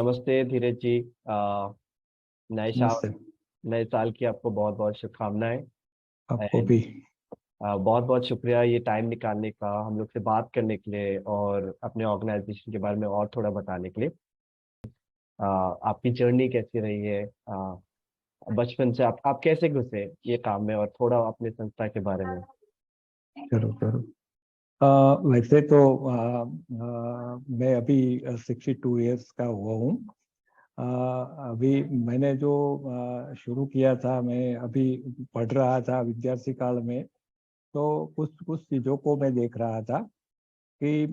नमस्ते धीरज जी। आ, नए साल नमस्ते। नए साल की आपको बहुत बहुत शुभकामनाएं। आपको एंड भी। बहुत बहुत शुक्रिया ये टाइम निकालने का हम लोग से बात करने के लिए और अपने ऑर्गेनाइजेशन के बारे में और थोड़ा बताने के लिए। आपकी जर्नी कैसी रही है? बचपन से आप कैसे घुसे ये काम में, और थोड़ा अपने संस्था के बारे में। जरूर जरूर। वैसे तो मैं अभी 62 ईयर्स का हुआ हूँ। अ, अभी मैंने जो शुरू किया था, मैं अभी पढ़ रहा था विद्यार्थी काल में। तो कुछ कुछ चीज़ों को मैं देख रहा था कि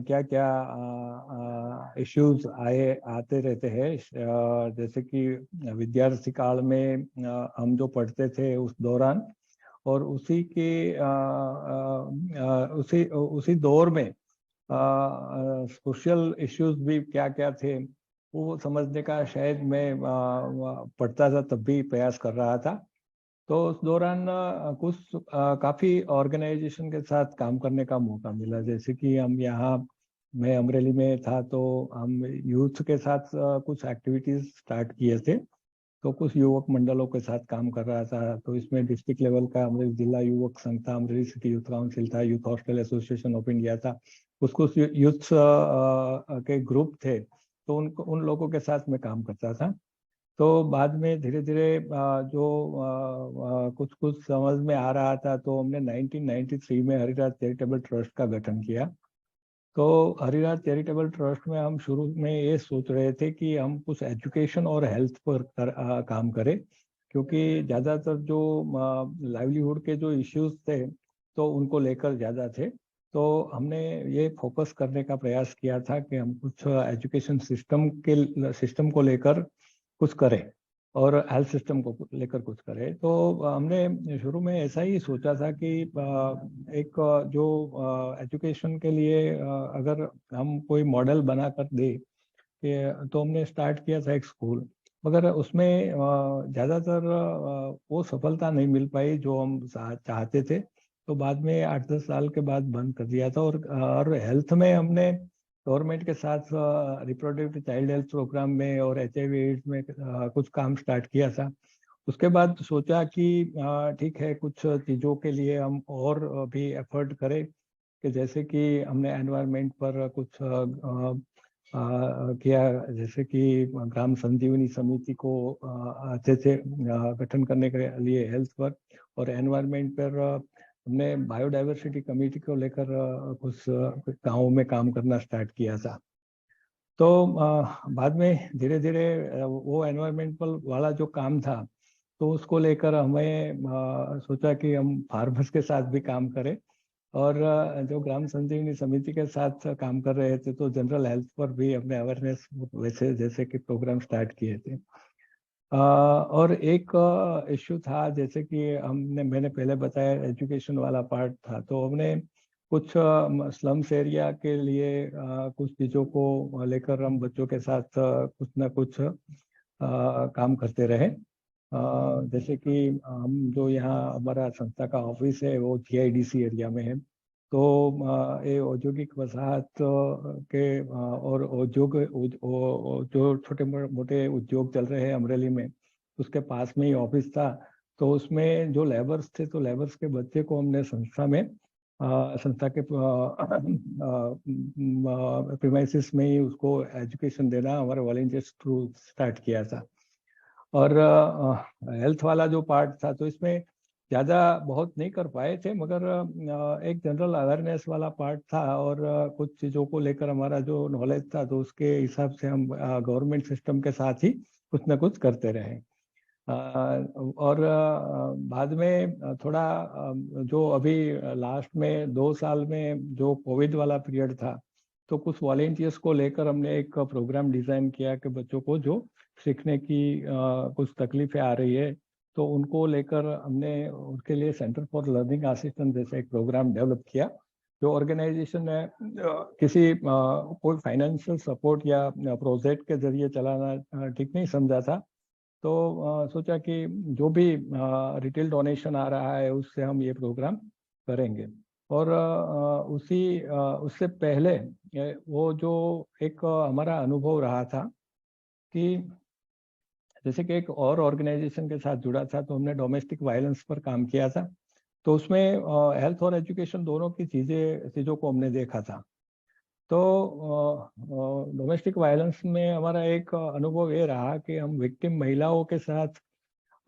क्या क्या इश्यूज आते रहते हैं। जैसे कि विद्यार्थी काल में हम जो पढ़ते थे उस दौरान, और उसी के उसी दौर में सोशल इश्यूज भी क्या क्या थे वो समझने का शायद मैं पढ़ता था तब भी प्रयास कर रहा था। तो उस दौरान कुछ काफी ऑर्गेनाइजेशन के साथ काम करने का मौका मिला। जैसे कि हम यहाँ, मैं अमरेली में था तो हम यूथ के साथ कुछ एक्टिविटीज स्टार्ट किए थे। तो कुछ युवक मंडलों के साथ काम कर रहा था। तो इसमें डिस्ट्रिक्ट लेवल का अमरेली जिला युवक संघ था, अमरेली सिटी यूथ काउंसिल था, youth hostel association of India था। कुछ कुछ यूथ के ग्रुप थे, तो उन लोगों के साथ मैं काम करता था। तो बाद में धीरे धीरे जो कुछ कुछ समझ में आ रहा था, तो हमने 1993 में हरिराज चैरिटेबल ट्रस्ट का गठन किया। तो हरिराज चैरिटेबल ट्रस्ट में हम शुरू में ये सोच रहे थे कि हम कुछ एजुकेशन और हेल्थ पर काम करें, क्योंकि ज़्यादातर जो लाइवलीहुड के जो इश्यूज थे तो उनको लेकर ज़्यादा थे। तो हमने ये फोकस करने का प्रयास किया था कि हम कुछ एजुकेशन सिस्टम को लेकर कुछ करें और हेल्थ सिस्टम को लेकर कुछ करें। तो हमने शुरू में ऐसा ही सोचा था कि एक जो एजुकेशन के लिए अगर हम कोई मॉडल बना कर दे, तो हमने स्टार्ट किया था एक स्कूल। मगर उसमें ज़्यादातर वो सफलता नहीं मिल पाई जो हम चाहते थे। तो बाद में 8-10 साल के बाद बंद कर दिया था। और हेल्थ में हमने गवर्नमेंट के साथ रिप्रोडक्टिव चाइल्ड हेल्थ प्रोग्राम में और HIV एड्स में कुछ काम स्टार्ट किया था। उसके बाद सोचा कि ठीक है, कुछ चीज़ों के लिए हम और भी एफर्ट करें। कि जैसे कि हमने एनवायरनमेंट पर कुछ किया। जैसे कि ग्राम संजीवनी समिति को अच्छे से गठन करने के लिए हेल्थ पर और एनवायरनमेंट पर हमने बायोडाइवर्सिटी कमेटी को लेकर कुछ गाँवों में काम करना स्टार्ट किया था। तो बाद में धीरे धीरे वो एनवायरमेंटल वाला जो काम था, तो उसको लेकर हमें सोचा कि हम फार्मर्स के साथ भी काम करें। और जो ग्राम संजीवनी समिति के साथ काम कर रहे थे, तो जनरल हेल्थ पर भी हमने अवेयरनेस वैसे जैसे कि प्रोग्राम स्टार्ट किए थे। और एक इश्यू था, जैसे कि मैंने पहले बताया एजुकेशन वाला पार्ट था। तो हमने कुछ स्लम्स एरिया के लिए कुछ चीज़ों को लेकर हम बच्चों के साथ कुछ ना कुछ काम करते रहे। जैसे कि हम जो यहाँ हमारा संस्था का ऑफिस है वो GIDC एरिया में है। तो ये औद्योगिक वसाहत के और जो छोटे मोटे उद्योग चल रहे हैं अमरेली में, उसके पास में ही ऑफिस था। तो उसमें जो लेबर्स थे, तो लेबर्स के बच्चे को हमने संस्था के प्रीमाइसिस में ही उसको एजुकेशन देना हमारे वॉलंटियर्स थ्रू स्टार्ट किया था। और हेल्थ वाला जो पार्ट था, तो इसमें ज़्यादा बहुत नहीं कर पाए थे, मगर एक जनरल अवेयरनेस वाला पार्ट था। और कुछ चीज़ों को लेकर हमारा जो नॉलेज था, तो उसके हिसाब से हम गवर्नमेंट सिस्टम के साथ ही कुछ ना कुछ करते रहे। और बाद में थोड़ा जो अभी लास्ट में 2 साल में जो कोविड वाला पीरियड था, तो कुछ वॉलेंटियर्स को लेकर हमने एक प्रोग्राम डिज़ाइन किया कि बच्चों को जो सीखने की कुछ तकलीफें आ रही है, तो उनको लेकर हमने उनके लिए सेंटर फॉर लर्निंग असिस्टेंट जैसे एक प्रोग्राम डेवलप किया। जो ऑर्गेनाइजेशन ने किसी कोई फाइनेंशियल सपोर्ट या प्रोजेक्ट के जरिए चलाना ठीक नहीं समझा था। तो सोचा कि जो भी रिटेल डोनेशन आ रहा है उससे हम ये प्रोग्राम करेंगे। और उससे पहले वो जो एक हमारा अनुभव रहा था, कि जैसे कि एक और ऑर्गेनाइजेशन के साथ जुड़ा था, तो हमने डोमेस्टिक वायलेंस पर काम किया था। तो उसमें हेल्थ और एजुकेशन दोनों की चीज़ों को हमने देखा था। तो डोमेस्टिक वायलेंस में हमारा एक अनुभव ये रहा कि हम विक्टिम महिलाओं के साथ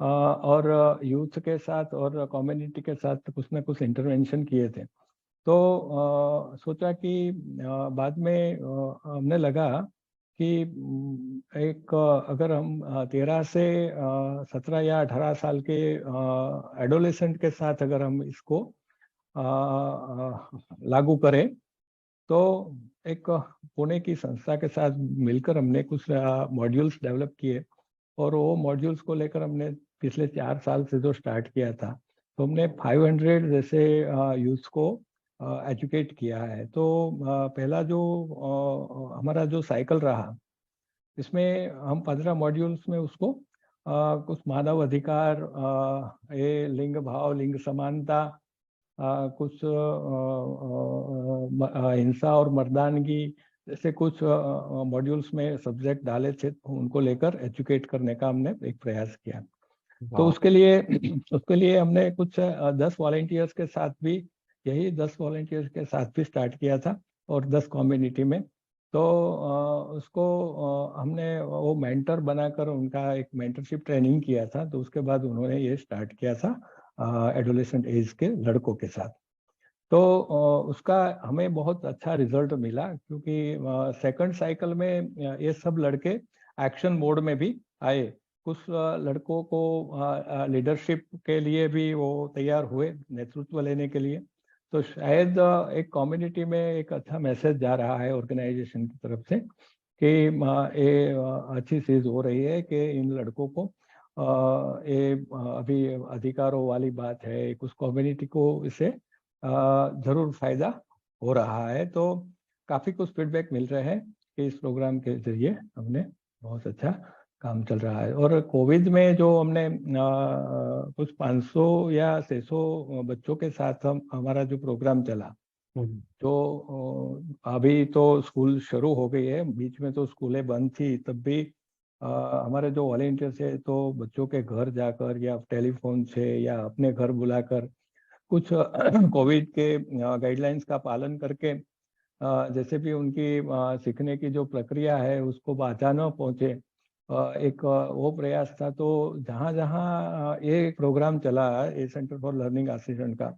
और यूथ के साथ और कम्युनिटी के साथ कुछ ना कुछ इंटरवेंशन किए थे। तो सोचा कि बाद में हमने लगा कि एक अगर हम 13 से 17 या 18 साल के एडोलेसेंट के साथ अगर हम इसको लागू करें, तो एक पुणे की संस्था के साथ मिलकर हमने कुछ मॉड्यूल्स डेवलप किए, और वो मॉड्यूल्स को लेकर हमने पिछले 4 साल से जो स्टार्ट किया था, तो हमने 500 जैसे यूथ को एजुकेट किया है। तो पहला जो हमारा जो साइकिल रहा, इसमें हम 15 मॉड्यूल्स में उसको कुछ मानव अधिकार, ये लिंग भाव, लिंग समानता, कुछ हिंसा और मर्दानगी जैसे कुछ मॉड्यूल्स में सब्जेक्ट डाले थे, तो उनको लेकर एजुकेट करने का हमने एक प्रयास किया। तो वाह। उसके लिए हमने कुछ 10 वॉलेंटियर्स के साथ भी, यही 10 वॉलेंटियर्स के साथ भी स्टार्ट किया था, और 10 कम्युनिटी में। तो उसको हमने वो मेंटर बनाकर उनका एक मेंटरशिप ट्रेनिंग किया था। तो उसके बाद उन्होंने ये स्टार्ट किया था एडोलेसेंट एज के लड़कों के साथ। तो उसका हमें बहुत अच्छा रिजल्ट मिला, क्योंकि सेकंड साइकिल में ये सब लड़के एक्शन मोड में भी आए। कुछ लड़कों को लीडरशिप के लिए भी वो तैयार हुए, नेतृत्व लेने के लिए। तो शायद एक कम्युनिटी में एक अच्छा मैसेज जा रहा है ऑर्गेनाइजेशन की तरफ से कि ये अच्छी चीज हो रही है कि इन लड़कों को ये अभी अधिकारों वाली बात है, कुछ कम्युनिटी को इससे जरूर फायदा हो रहा है। तो काफी कुछ फीडबैक मिल रहे हैं कि इस प्रोग्राम के जरिए हमने बहुत अच्छा काम चल रहा है। और कोविड में जो हमने कुछ 500 या 600 बच्चों के साथ हमारा जो प्रोग्राम चला, तो अभी तो स्कूल शुरू हो गई है, बीच में तो स्कूलें बंद थी, तब भी हमारे जो वॉलेंटियर्स है, तो बच्चों के घर जाकर या टेलीफोन से या अपने घर बुलाकर कुछ कोविड के गाइडलाइंस का पालन करके जैसे भी उनकी सीखने की जो प्रक्रिया है उसको बाधा न पहुंचे, एक वो प्रयास था। तो जहाँ जहाँ ये प्रोग्राम चला, ये सेंटर फॉर लर्निंग असिस्टेंट का,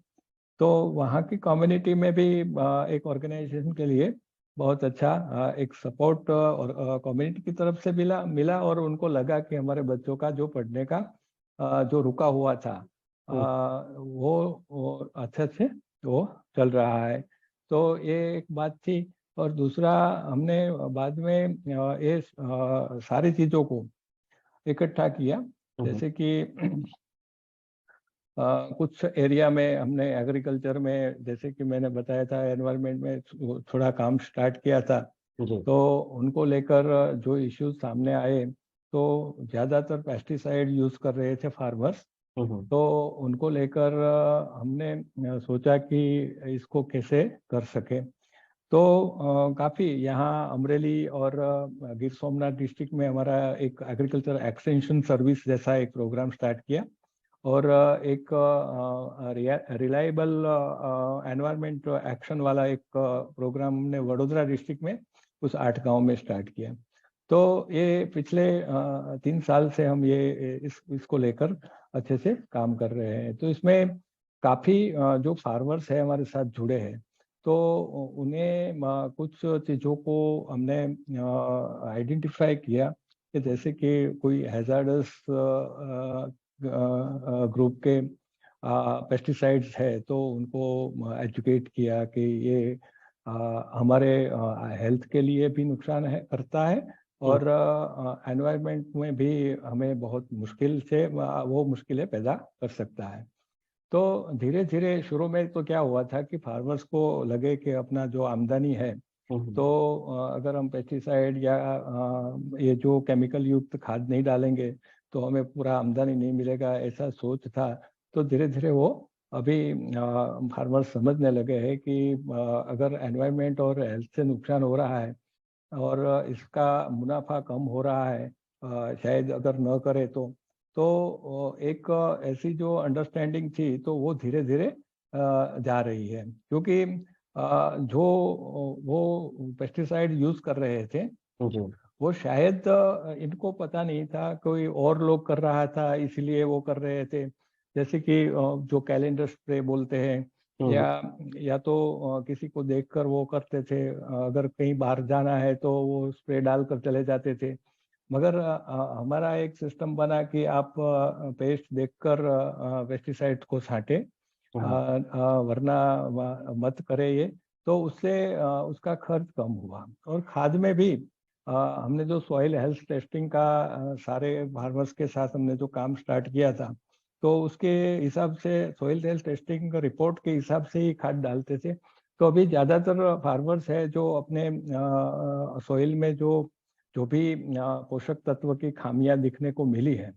तो वहाँ की कम्युनिटी में भी एक ऑर्गेनाइजेशन के लिए बहुत अच्छा एक सपोर्ट और कम्युनिटी की तरफ से मिला, और उनको लगा कि हमारे बच्चों का जो पढ़ने का जो रुका हुआ था, वो अच्छे से वो चल रहा है। तो ये एक बात थी। और दूसरा, हमने बाद में ये सारी चीज़ों को इकट्ठा किया। जैसे कि कुछ एरिया में हमने एग्रीकल्चर में, जैसे कि मैंने बताया था, एनवायरनमेंट में थोड़ा काम स्टार्ट किया था। तो उनको लेकर जो इश्यूज सामने आए, तो ज़्यादातर पेस्टिसाइड यूज़ कर रहे थे फार्मर्स। तो उनको लेकर हमने सोचा कि इसको कैसे कर सके। तो काफ़ी यहाँ अमरेली और गिर सोमनाथ डिस्ट्रिक्ट में हमारा एक एग्रीकल्चर एक्सटेंशन सर्विस जैसा एक प्रोग्राम स्टार्ट किया, और एक रिलायबल एनवायरमेंट एक्शन वाला एक प्रोग्राम हमने वडोदरा डिस्ट्रिक्ट में कुछ 8 गांव में स्टार्ट किया। तो ये पिछले 3 साल से हम इसको लेकर अच्छे से काम कर रहे हैं। तो इसमें काफ़ी जो फार्मर्स है हमारे साथ जुड़े हैं, तो उन्हें कुछ चीज़ों को हमने आइडेंटिफाई किया कि जैसे कि कोई हैजार्डस ग्रुप के पेस्टिसाइड्स है, तो उनको एजुकेट किया कि ये हमारे हेल्थ के लिए भी नुकसान करता है, और एनवायरनमेंट में भी हमें बहुत मुश्किल से वो मुश्किलें पैदा कर सकता है। तो धीरे धीरे शुरू में तो क्या हुआ था कि फार्मर्स को लगे कि अपना जो आमदनी है, तो अगर हम पेस्टिसाइड या ये जो केमिकल युक्त खाद नहीं डालेंगे तो हमें पूरा आमदनी नहीं मिलेगा, ऐसा सोच था। तो धीरे धीरे वो अभी फार्मर्स समझने लगे हैं कि अगर एनवायरनमेंट और हेल्थ से नुकसान हो रहा है, और इसका मुनाफा कम हो रहा है, शायद अगर न करे तो एक ऐसी जो अंडरस्टैंडिंग थी तो वो धीरे धीरे जा रही है, क्योंकि जो वो पेस्टिसाइड यूज कर रहे थे जी। वो शायद इनको पता नहीं था, कोई और लोग कर रहा था इसलिए वो कर रहे थे। जैसे कि जो कैलेंडर स्प्रे बोलते हैं, हम्म। या तो किसी को देखकर वो करते थे, अगर कहीं बाहर जाना है तो वो स्प्रे डालकर चले जाते थे। मगर हमारा एक सिस्टम बना कि आप पेस्ट देखकर पेस्टिसाइड को छांटे, हाँ। वरना मत करे ये। तो उससे उसका खर्च कम हुआ। और खाद में भी हमने जो सॉइल हेल्थ टेस्टिंग का सारे फार्मर्स के साथ हमने जो काम स्टार्ट किया था, तो उसके हिसाब से सॉइल हेल्थ टेस्टिंग रिपोर्ट के हिसाब से ही खाद डालते थे। तो अभी ज्यादातर फार्मर्स है जो अपने सॉइल में जो जो भी पोषक तत्व की खामियां दिखने को मिली है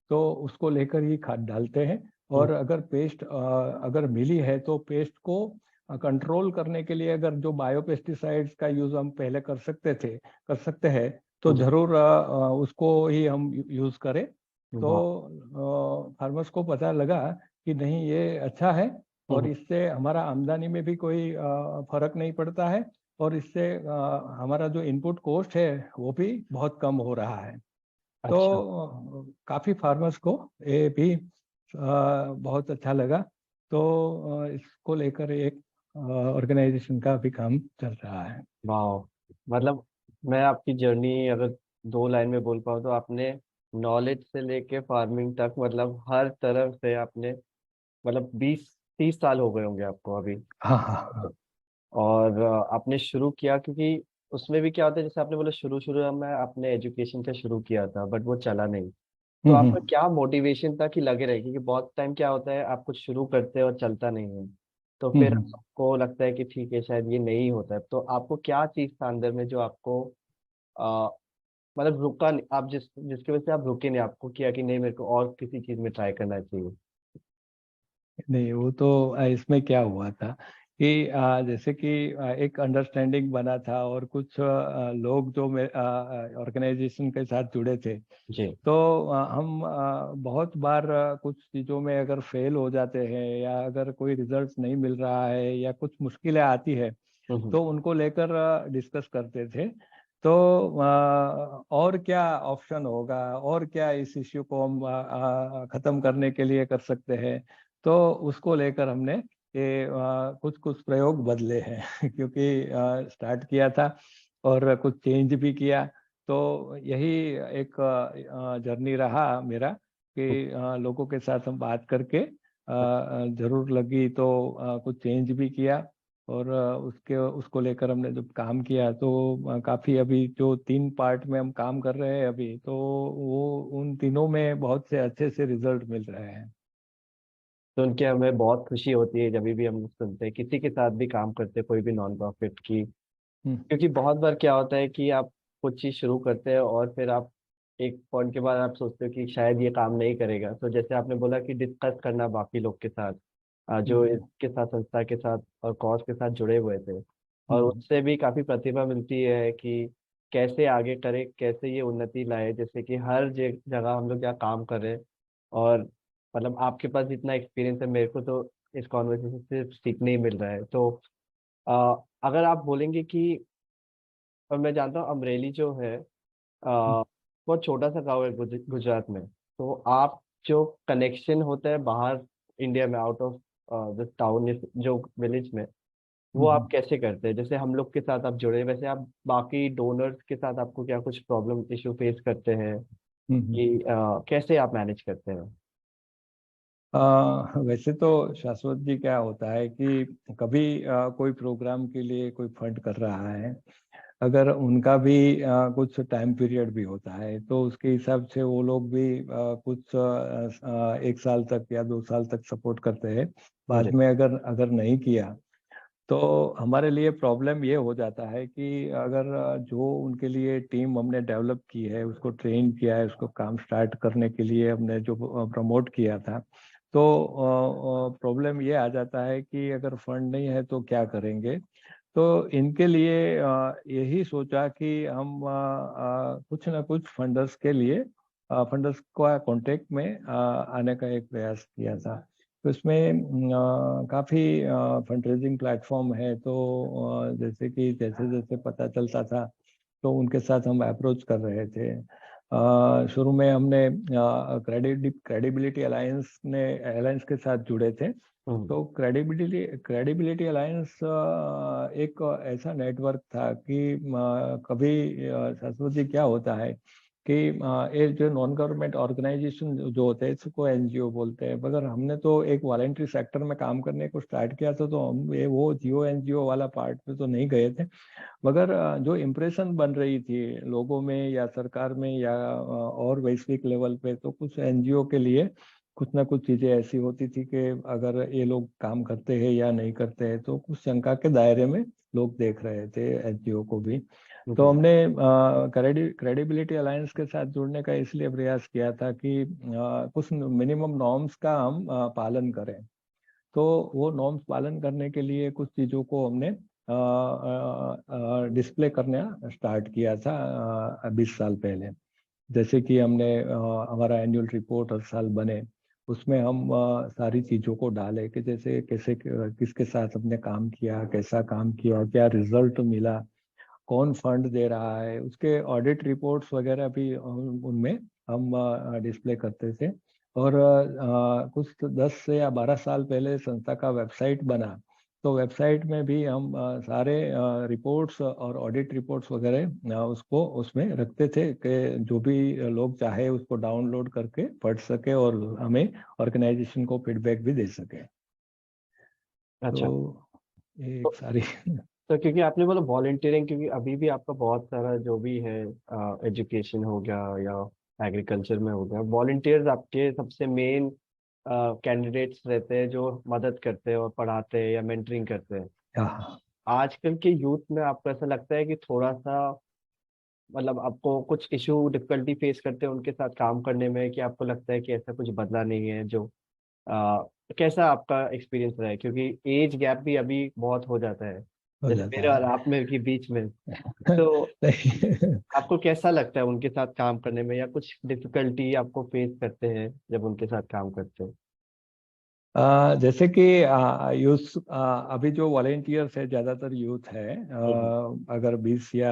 तो उसको लेकर ही खाद डालते हैं। हम्म। और अगर पेस्ट अगर मिली है तो पेस्ट को कंट्रोल करने के लिए अगर जो बायोपेस्टिसाइड्स का यूज हम पहले कर सकते हैं तो जी। जरूर उसको ही हम यूज करें। वाह। तो फार्मर्स को पता लगा कि नहीं ये अच्छा है, और हम्म। इससे हमारा आमदनी में भी कोई फर्क नहीं पड़ता है, और इससे हमारा जो इनपुट कॉस्ट है वो भी बहुत कम हो रहा है। तो अच्छा। काफी फार्मर्स को ये भी बहुत अच्छा लगा। तो इसको लेकर एक ऑर्गेनाइजेशन का भी काम चल रहा है। वाह। मतलब मैं आपकी जर्नी अगर दो लाइन में बोल पाऊँ तो आपने नॉलेज से लेके फार्मिंग तक मतलब हर तरफ से आपने मतलब 20-30 साल हो गए होंगे आपको अभी। हाँ हाँ हाँ। और आपने शुरू किया क्योंकि उसमें भी क्या होता है जैसे आपने बोला शुरू शुरू में आपने एजुकेशन का शुरू किया था बट वो चला नहीं। तो आपका हम्म। क्या मोटिवेशन था कि लगे रहे क्योंकि बहुत टाइम क्या होता है आप कुछ शुरू करते हैं और चलता नहीं है। तो फिर हम्म। आपको लगता है कि ठीक है शायद ये नहीं होता है तो आपको क्या चीज था अंदर में जो आपको आ, मतलब रुका नहीं आप जिसकी वजह से आप रुके नहीं आपको किया कि नहीं मेरे को और किसी चीज में ट्राई करना चाहिए। नहीं, वो तो इसमें क्या हुआ था कि जैसे कि एक अंडरस्टैंडिंग बना था, और कुछ लोग जो ऑर्गेनाइजेशन के साथ जुड़े थे। जी। तो हम बहुत बार कुछ चीज़ों में अगर फेल हो जाते हैं, या अगर कोई रिजल्ट नहीं मिल रहा है, या कुछ मुश्किलें आती है हम्म। तो उनको लेकर डिस्कस करते थे। तो और क्या ऑप्शन होगा, और क्या इस इश्यू को हम खत्म करने के लिए कर सकते हैं। तो उसको लेकर हमने ये कुछ कुछ प्रयोग बदले हैं क्योंकि स्टार्ट किया था और कुछ चेंज भी किया। तो यही एक जर्नी रहा मेरा कि लोगों के साथ हम बात करके जरूर लगी तो कुछ चेंज भी किया। और उसके उसको लेकर हमने जब काम किया तो काफी, अभी जो 3 पार्ट में हम काम कर रहे हैं अभी, तो वो उन तीनों में बहुत से अच्छे से रिजल्ट मिल रहे हैं। सुन के हमें बहुत खुशी होती है जब भी हम सुनते हैं किसी के साथ भी काम करते हैं कोई भी नॉन प्रॉफिट की। हम्म। क्योंकि बहुत बार क्या होता है कि आप कुछ चीज शुरू करते हैं और फिर आप एक पॉइंट के बाद आप सोचते हो कि शायद ये काम नहीं करेगा तो जैसे आपने बोला कि डिस्कस करना बाकी लोग के साथ जो हम्म। इसके साथ संस्था के साथ और कॉज के साथ जुड़े हुए थे और हम्म। उससे भी काफी प्रतिभा मिलती है कि कैसे आगे करे कैसे ये उन्नति लाए जैसे कि हर जगह हम लोग यहाँ काम कर रहे हैं। और मतलब आपके पास इतना एक्सपीरियंस है मेरे को तो इस कॉन्वर्सेशन से सीखने ही मिल रहा है तो अगर आप बोलेंगे कि और मैं जानता हूँ अमरेली जो है हम्म। बहुत छोटा सा गांव है गुजरात में। तो आप जो कनेक्शन होता है बाहर इंडिया में आउट ऑफ द टाउन जो विलेज में वो आप हम्म। कैसे करते हैं जैसे हम लोग के साथ आप जुड़े वैसे आप बाकी डोनर्स के साथ आपको क्या कुछ प्रॉब्लम इशू फेस करते हैं हम्म। कि कैसे आप मैनेज करते हैं। वैसे तो शाश्वत जी, क्या होता है कि कभी कोई प्रोग्राम के लिए कोई फंड कर रहा है, अगर उनका भी कुछ टाइम पीरियड भी होता है तो उसके हिसाब से वो लोग भी कुछ 1 साल तक या 2 साल तक सपोर्ट करते हैं। जी। बाद में अगर अगर नहीं किया तो हमारे लिए प्रॉब्लम ये हो जाता है कि अगर जो उनके लिए टीम हमने डेवलप की है, उसको ट्रेन किया है, उसको काम स्टार्ट करने के लिए हमने जो प्रमोट किया था, तो प्रॉब्लम ये आ जाता है कि अगर फंड नहीं है तो क्या करेंगे। तो इनके लिए यही सोचा कि हम कुछ ना कुछ फंडर्स के लिए फंडर्स का कांटेक्ट में आने का एक प्रयास किया था। तो इसमें काफ़ी फंड रेजिंग प्लेटफॉर्म है। तो जैसे कि जैसे जैसे पता चलता था तो उनके साथ हम अप्रोच कर रहे थे। शुरू में हमने क्रेडिबिलिटी अलायंस के साथ जुड़े थे। तो क्रेडिबिलिटी अलायंस एक ऐसा नेटवर्क था कि कभी सरस्वती क्या होता है कि ये जो नॉन गवर्नमेंट ऑर्गेनाइजेशन जो होते हैं इसको एनजीओ बोलते हैं, मगर हमने तो एक वॉलेंट्री सेक्टर में काम करने को स्टार्ट किया था, तो हम ये वो जियो एनजीओ वाला पार्ट में तो नहीं गए थे। मगर जो इम्प्रेशन बन रही थी लोगों में या सरकार में या और वैश्विक लेवल पे, तो कुछ एनजीओ के लिए कुछ ना कुछ चीजें ऐसी होती थी कि अगर ये लोग काम करते हैं या नहीं करते हैं, तो कुछ शंका के दायरे में लोग देख रहे थे एनजीओ को भी। तो हमने क्रेडिबिलिटी अलायंस के साथ जुड़ने का इसलिए प्रयास किया था कि कुछ मिनिमम नॉर्म्स का हम पालन करें। तो वो नॉर्म्स पालन करने के लिए कुछ चीज़ों को हमने डिस्प्ले करना स्टार्ट किया था 20 साल पहले। जैसे कि हमने हमारा एनुअल रिपोर्ट हर साल बने, उसमें हम सारी चीज़ों को डालें कि जैसे कैसे किसके साथ हमने काम किया, कैसा काम किया, क्या रिजल्ट मिला, कौन फंड दे रहा है, उसके ऑडिट रिपोर्ट्स वगैरह भी उनमें हम डिस्प्ले करते थे। और कुछ 10 से या 12 साल पहले संस्था का वेबसाइट बना, तो वेबसाइट में भी हम सारे रिपोर्ट्स और ऑडिट रिपोर्ट्स वगैरह उसको उसमें रखते थे कि जो भी लोग चाहे उसको डाउनलोड करके पढ़ सके और हमें ऑर्गेनाइजेशन को फीडबैक भी दे सके। अच्छा। तो ये तो, एक सारी तो क्योंकि आपने बोला वॉलेंटियरिंग, क्योंकि अभी भी आपका बहुत सारा जो भी है, एजुकेशन हो गया या एग्रीकल्चर में हो गया, वॉलेंटियर्स आपके सबसे मेन कैंडिडेट्स रहते हैं जो मदद करते हैं और पढ़ाते हैं या मेंटरिंग करते हैं। हाँ, आजकल के यूथ में आपको ऐसा लगता है कि थोड़ा सा, मतलब आपको कुछ इशू डिफिकल्टी फेस करते हैं उनके साथ काम करने में, कि आपको लगता है कि ऐसा कुछ बदला नहीं है जो आ, कैसा आपका एक्सपीरियंस रहा है, क्योंकि एज गैप भी अभी बहुत हो जाता है हो जैसे जाता मेरे और है। आप में के बीच में। तो नहीं। आपको कैसा लगता है उनके साथ काम करने में, या कुछ डिफिकल्टी आपको फेस करते हैं जब उनके साथ काम करते हैं? जैसे कि यूथ अभी जो वॉलेंटियर्स है ज्यादातर यूथ है। हम्म। अगर 20 या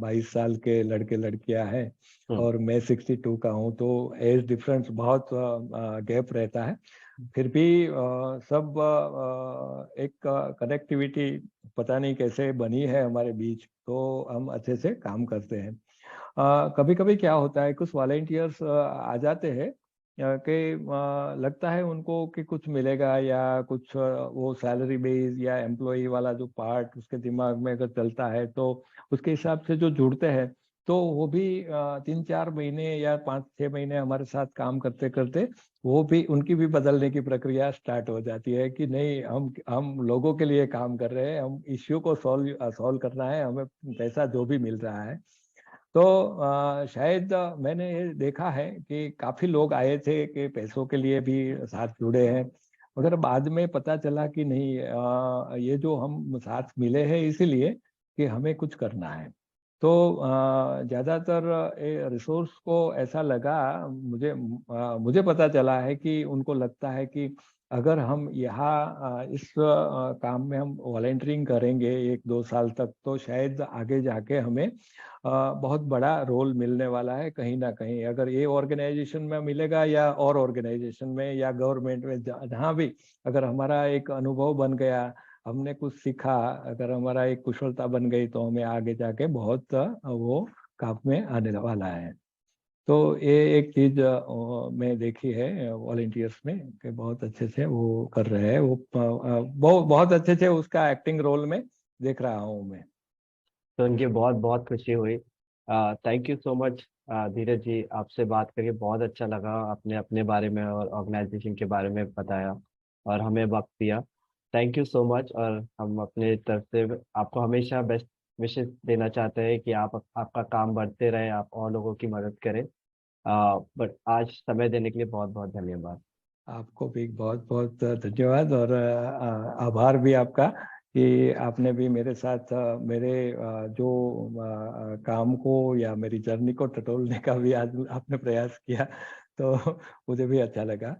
22 साल के लड़के लड़कियां हैं हम्म। और मैं 62 का हूं, तो एज डिफरेंस बहुत गैप रहता है। फिर भी सब एक कनेक्टिविटी पता नहीं कैसे बनी है हमारे बीच, तो हम अच्छे से काम करते हैं। कभी कभी क्या होता है, कुछ वॉलेंटियर्स आ जाते हैं कि लगता है उनको कि कुछ मिलेगा या कुछ वो सैलरी बेस या एम्प्लॉय वाला जो पार्ट उसके दिमाग में अगर चलता है, तो उसके हिसाब से जो जुड़ते हैं, तो वो भी 3-4 महीने या 5-6 महीने हमारे साथ काम करते करते वो भी उनकी भी बदलने की प्रक्रिया स्टार्ट हो जाती है कि नहीं, हम लोगों के लिए काम कर रहे हैं, हम इश्यू को सॉल्व करना है, हमें पैसा जो भी मिल रहा है। तो शायद मैंने ये देखा है कि काफी लोग आए थे कि पैसों के लिए भी साथ जुड़े हैं, मगर बाद में पता चला कि नहीं, ये जो हम साथ मिले हैं इसीलिए कि हमें कुछ करना है। तो ज्यादातर रिसोर्स को ऐसा लगा, मुझे पता चला है कि उनको लगता है कि अगर हम यहाँ इस काम में हम वॉलेंटियरिंग करेंगे 1-2 साल तक, तो शायद आगे जाके हमें बहुत बड़ा रोल मिलने वाला है कहीं ना कहीं। अगर ये ऑर्गेनाइजेशन में मिलेगा या और ऑर्गेनाइजेशन में या गवर्नमेंट में, जहाँ भी अगर हमारा एक अनुभव बन गया, हमने कुछ सीखा, अगर हमारा एक कुशलता बन गई, तो हमें आगे जाके बहुत वो काम में आने वाला है। तो ये एक चीज मैं देखी है वॉलेंटियर्स में कि बहुत अच्छे से वो कर रहे हैं, वो बहुत बहुत अच्छे से उसका एक्टिंग रोल में देख रहा हूँ मैं। तो उनकी बहुत बहुत खुशी हुई। थैंक यू सो मच धीरज जी, आपसे बात करके बहुत अच्छा लगा। आपने अपने बारे में और ऑर्गेनाइजेशन के बारे में बताया और हमें वक्त दिया। Thank you so much. और हम अपने तरफ से आपको हमेशा बेस्ट विशेस देना चाहते हैं कि आपका काम बढ़ते रहे, आप और लोगों की मदद करें। बट आज समय देने के लिए बहुत बहुत धन्यवाद। आपको भी बहुत बहुत धन्यवाद और आभार भी आपका कि आपने भी मेरे साथ मेरे जो काम को या मेरी जर्नी को टटोलने का भी आज आपने प्रयास किया, तो मुझे भी अच्छा लगा।